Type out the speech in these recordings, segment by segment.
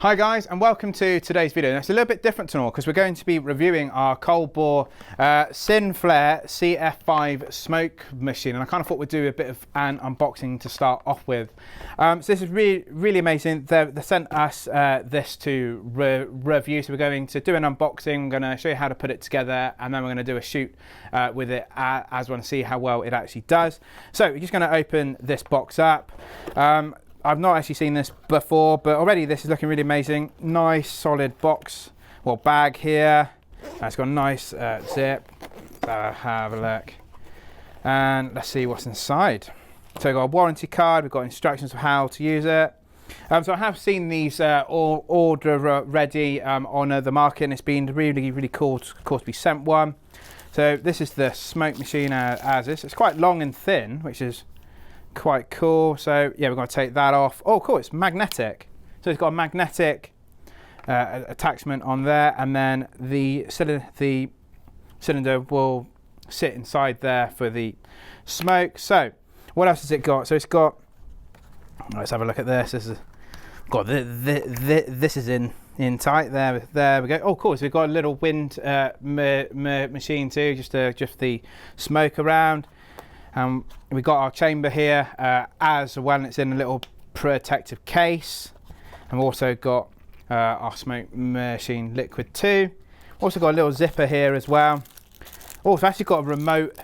Hi guys, and welcome to today's video. Now, it's a little bit different to normal because we're going to be reviewing our Colbor CineFlare CF5 smoke machine, and I kind of thought we'd do a bit of an unboxing to start off with. So this is really amazing. They sent us this to review, so we're going to do an unboxing. I'm going to show you how to put it together, and then we're going to do a shoot with it as well and see how well it actually does. So we're just going to open this box up. I've not actually seen this before, but already this is looking really amazing. Nice solid box, well, bag here. It's got a nice zip. Have a look. And let's see what's inside. So we've got a warranty card, we've got instructions of how to use it. So I have seen these all order ready on the market, and it's been really cool, of course, to be sent one. So this is the smoke machine as is. It's quite long and thin, which is quite cool. So yeah, we're going to take that off. Oh cool, it's magnetic. So it's got a magnetic attachment on there, and then the cylinder will sit inside there for the smoke. So what else has it got? So it's got, let's have a look at this. This is got this is in tight. There we go. Oh cool, so we've got a little wind machine too, just the smoke around. We've got our chamber here as well, and it's in a little protective case. And we've also got our smoke machine liquid too. Also got a little zipper here as well. Also actually got a remote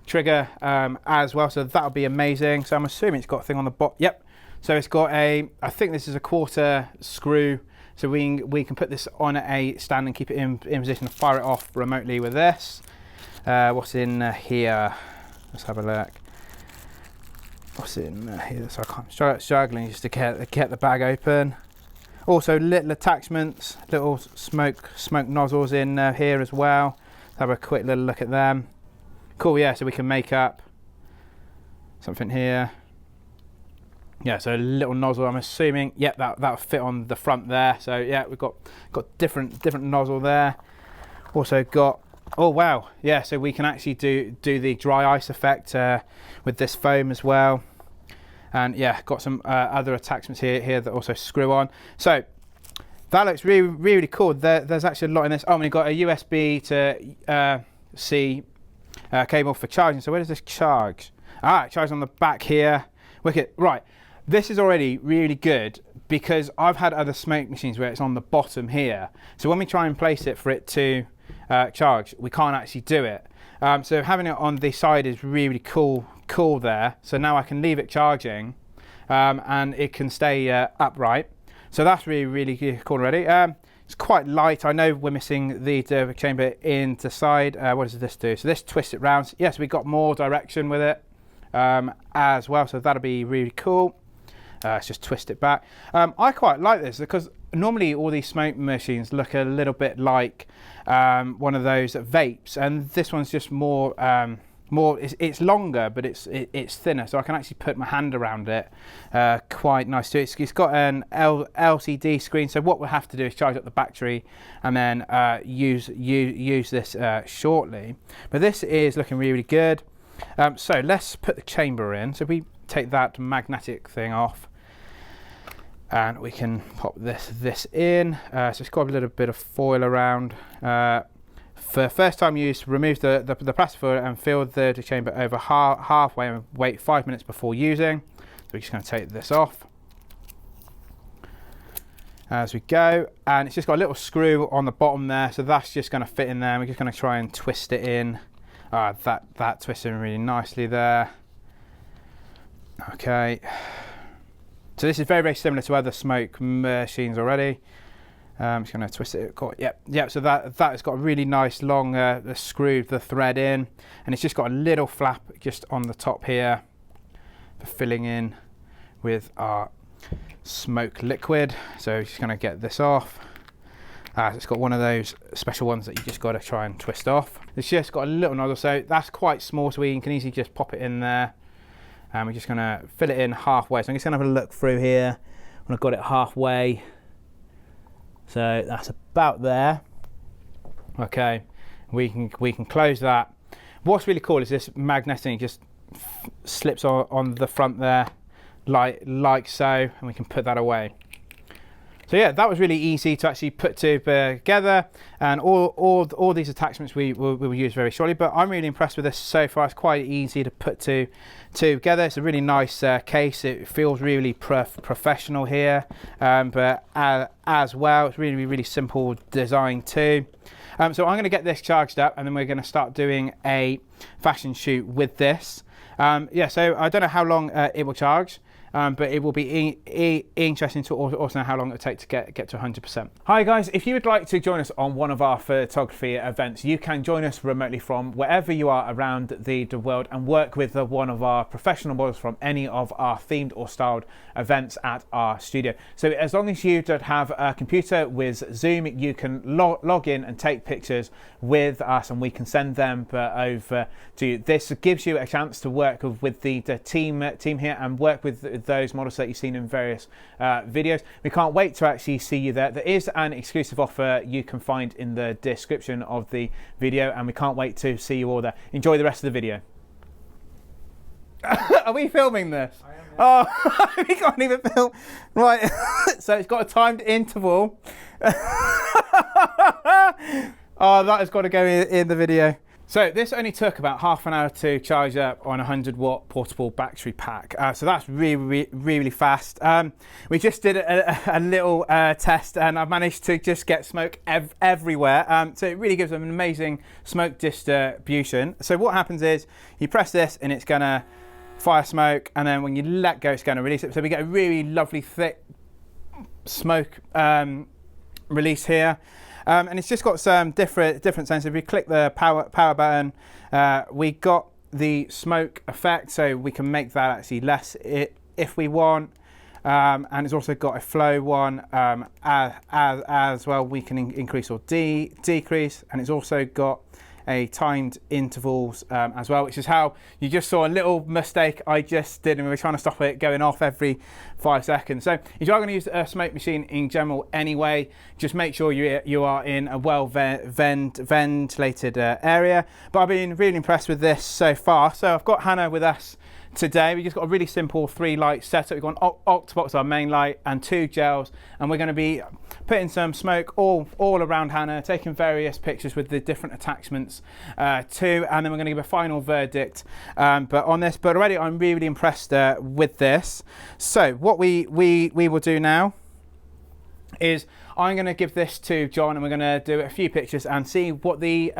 trigger as well, so that'll be amazing. So I'm assuming it's got a thing on the bottom. Yep. So it's got I think this is a quarter screw, so we can put this on a stand and keep it in position and fire it off remotely with this. What's in here? Let's have a look. What's in here? So I'm struggling just to get the bag open. Also little attachments, little smoke nozzles in here as well. Let's have a quick little look at them. Cool, yeah, so we can make up something here. Yeah, so a little nozzle, I'm assuming. Yep, that'll fit on the front there. So yeah, we've got different nozzle there. Also got, oh wow, yeah, so we can actually do the dry ice effect with this foam as well. And yeah, got some other attachments here that also screw on. So that looks really cool. There's actually a lot in this. Oh, and we've got a USB to C cable for charging. So where does this charge? It charges on the back here. Wicked. Right, this is already really good because I've had other smoke machines where it's on the bottom here. So when we try and place it for it to charge, we can't actually do it. So having it on the side is really cool there. So now I can leave it charging and it can stay upright. So that's really cool already. It's quite light. I know we're missing the chamber in the side. What does this do? So this twists it round. Yes, we've got more direction with it as well. So that'll be really cool. Let's just twist it back. I quite like this because normally all these smoke machines look a little bit like one of those vapes, and this one's just more it's longer, but it's thinner, so I can actually put my hand around it quite nice too. It's got an LCD screen, so what we'll have to do is charge up the battery and then use this shortly. But this is looking really good. So let's put the chamber in. So we take that magnetic thing off, and we can pop this in. So it's got a little bit of foil around. For first time use, remove the plastic foil and fill the chamber over halfway and wait 5 minutes before using. So we're just going to take this off as we go, and it's just got a little screw on the bottom there, so that's just going to fit in there. We're just going to try and twist it in. That twists in really nicely there. Okay, so this is very similar to other smoke machines already. I'm just going to twist it. Yep. So that has got a really nice long screw the thread in, and it's just got a little flap just on the top here for filling in with our smoke liquid. So just going to get this off. It's got one of those special ones that you just got to try and twist off. It's just got a little nozzle, so that's quite small, so we can easily just pop it in there. And we're just going to fill it in halfway. So I'm just going to have a look through here when I've got it halfway. So that's about there. Okay, we can close that. What's really cool is this magnetic just slips on the front there, like so, and we can put that away. So yeah, that was really easy to actually put together, and all these attachments we will use very shortly. But I'm really impressed with this so far. It's quite easy to put together. It's a really nice case. It feels really professional here, but as well, it's really simple design too. So I'm going to get this charged up, and then we're going to start doing a fashion shoot with this. Yeah, so I don't know how long it will charge. But it will be interesting to also know how long it will take to get to 100%. Hi guys, if you would like to join us on one of our photography events, you can join us remotely from wherever you are around the world and work with one of our professional models from any of our themed or styled events at our studio. So as long as you don't have a computer with Zoom, you can log in and take pictures with us, and we can send them over to you. This gives you a chance to work with the team here and work with those models that you've seen in various videos. We can't wait to actually see you there. There is an exclusive offer you can find in the description of the video, and we can't wait to see you all there. Enjoy the rest of the video. Are we filming this? I am, yeah. Oh, we can't even film. Right, so it's got a timed interval. Oh, that has got to go in the video. So this only took about half an hour to charge up on a 100-watt portable battery pack. So that's really fast. We just did a little test, and I've managed to just get smoke everywhere. So it really gives them an amazing smoke distribution. So what happens is you press this and it's gonna fire smoke, and then when you let go, it's gonna release it. So we get a really lovely thick smoke release here. And it's just got some different sensors. If we click the power button, we got the smoke effect, so we can make that actually less if we want. And it's also got a flow one as well. We can increase or decrease, and it's also got a timed intervals as well, which is how you just saw a little mistake I just did, and we were trying to stop it going off every 5 seconds. So if you are going to use a smoke machine in general anyway, just make sure you are in a well ventilated area. But I've been really impressed with this so far. So I've got Hannah with us today. We just got a really simple 3-light setup. We've got an octobox, our main light, and 2 gels, and we're going to be putting some smoke all around Hannah, taking various pictures with the different attachments too, and then we're going to give a final verdict but on this. But already I'm really impressed with this. So what we will do now is I'm going to give this to John, and we're going to do a few pictures and see what the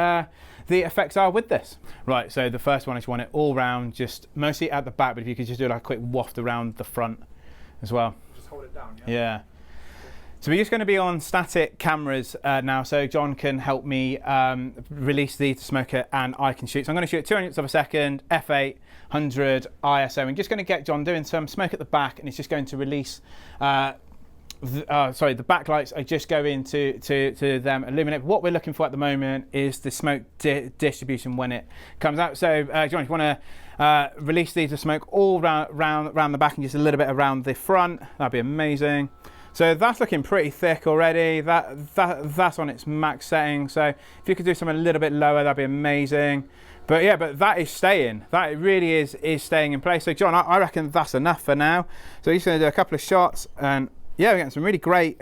effects are with this. Right, so the first one is you want it all round, just mostly at the back, but if you could just do like a quick waft around the front as well. Just hold it down, yeah? Yeah. So we're just going to be on static cameras now, so John can help me release the smoker and I can shoot. So I'm going to shoot at 200ths of a second, f8, 100 ISO. I'm just going to get John doing some smoke at the back, and it's just going to release sorry, the backlights are just going to them illuminate. What we're looking for at the moment is the smoke distribution when it comes out. So John, if you want to release the smoke all round the back and just a little bit around the front, that'd be amazing. So that's looking pretty thick already. That's on its max setting. So if you could do something a little bit lower, that'd be amazing. But yeah, but that is staying. That really is staying in place. So John, I reckon that's enough for now. So he's going to do a couple of shots, and yeah, we're getting some really great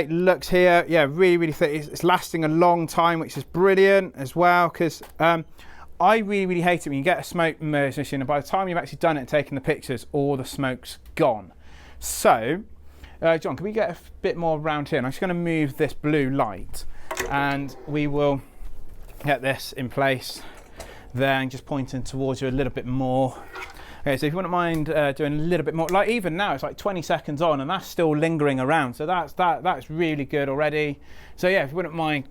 looks here. Yeah, really thick. It's lasting a long time, which is brilliant as well, because I really hate it when you get a smoke machine, and by the time you've actually done it and taken the pictures, all the smoke's gone. So, John, can we get a bit more around here? And I'm just going to move this blue light, and we will get this in place there, and just pointing towards you a little bit more. Okay, so if you wouldn't mind doing a little bit more, like even now it's like 20 seconds on and that's still lingering around, so that's really good already. So yeah, if you wouldn't mind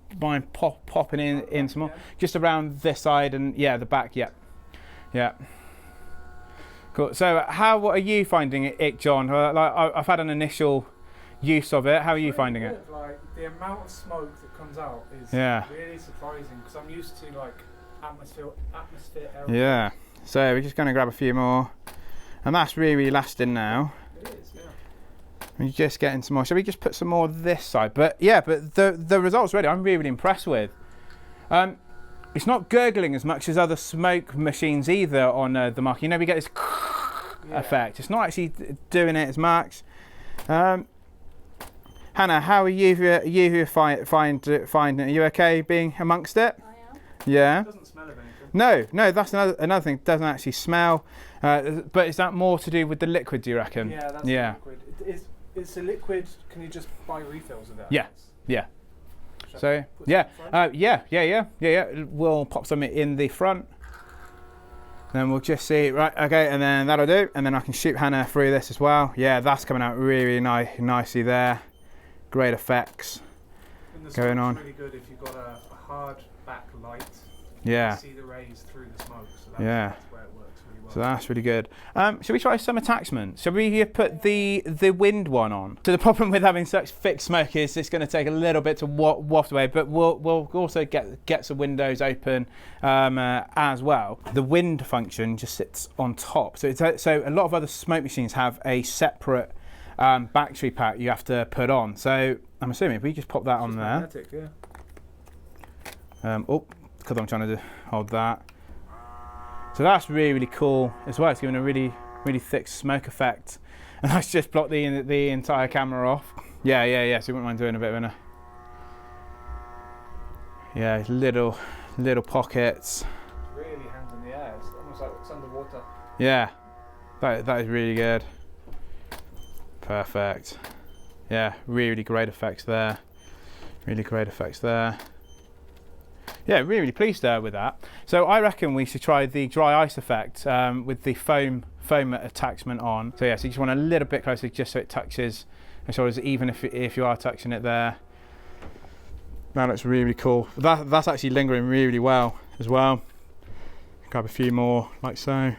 popping in some more, just around this side and yeah, the back, yeah. Cool. So what are you finding it, John? Like I've had an initial use of it. How are you finding it? Like the amount of smoke that comes out is really surprising, because I'm used to like atmosphere air. Yeah. So we're just going to grab a few more, and that's really lasting now. It is, yeah. We're just getting some more. Shall we just put some more this side? But yeah, but the results really, I'm really impressed with. It's not gurgling as much as other smoke machines either on the market. You know, we get this effect. It's not actually doing it as much. Hannah, how are you finding it? Are you okay being amongst it? I am. Yeah. It doesn't smell of anything. No, that's another thing. It doesn't actually smell. But is that more to do with the liquid, do you reckon? Yeah, that's the liquid. It's a liquid. Can you just buy refills of that? Yeah. Yeah. So yeah. We'll pop some in the front. Then we'll just see, right, okay, and then that'll do. And then I can shoot Hannah through this as well. Yeah, that's coming out really nicely there. Great effects going on. It's really good if you've got a hard back light. Yeah. You can see the rays through the smoke. So that's where it works really well. So that's really good. Shall we try some attachments? Shall we put the wind one on? So the problem with having such thick smoke is it's going to take a little bit to waft away, but we'll also get some windows open as well. The wind function just sits on top. So so a lot of other smoke machines have a separate battery pack you have to put on. So I'm assuming if we just pop that on there. Magnetic, yeah. Because I'm trying to hold that. So that's really cool as well. It's giving a really thick smoke effect. And that's just blocked the entire camera off. Yeah. So you wouldn't mind doing a bit of little pockets. It really hangs in the air. It's almost like it's underwater. Yeah, that is really good. Perfect. Yeah, really great effects there. Yeah, really pleased with that. So I reckon we should try the dry ice effect with the foam attachment on. So yeah, so you just want a little bit closer just so it touches the shoulders, even if you are touching it there. That looks really cool. That's actually lingering really well as well. Grab a few more like so.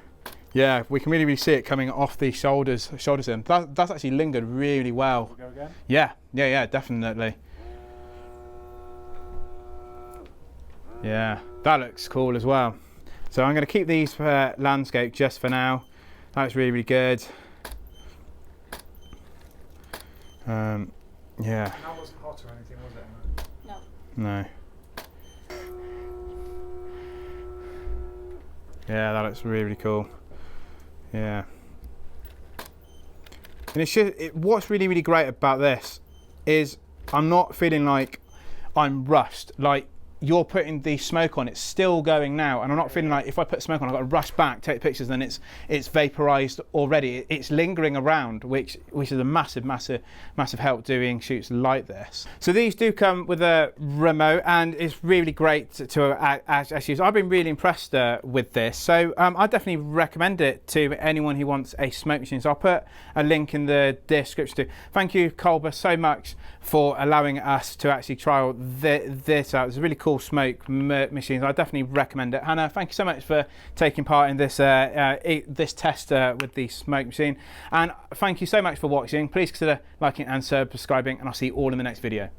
Yeah, we can really see it coming off the shoulders in. That's actually lingered really well. Go again? Yeah, definitely. Yeah, that looks cool as well. So I'm going to keep these landscape just for now. That's really good. Yeah. And that wasn't hot or anything, was it? No. Yeah, that looks really cool. Yeah. And it's just, what's really great about this is I'm not feeling like I'm rushed. Like, you're putting the smoke on, it's still going now, and I'm not feeling like if I put smoke on I've got to rush back, take pictures, then it's vaporized already. It's lingering around, which is a massive help doing shoots like this. So these do come with a remote, and it's really great to actually use. I've been really impressed with this, so I definitely recommend it to anyone who wants a smoke machine. So I'll put a link in the description too. Thank you, Colbor, so much for allowing us to actually trial this out. It's a really cool smoke machines. I definitely recommend it. Hannah, thank you so much for taking part in this this test with the smoke machine, and thank you so much for watching. Please consider liking and subscribing, and I'll see you all in the next video.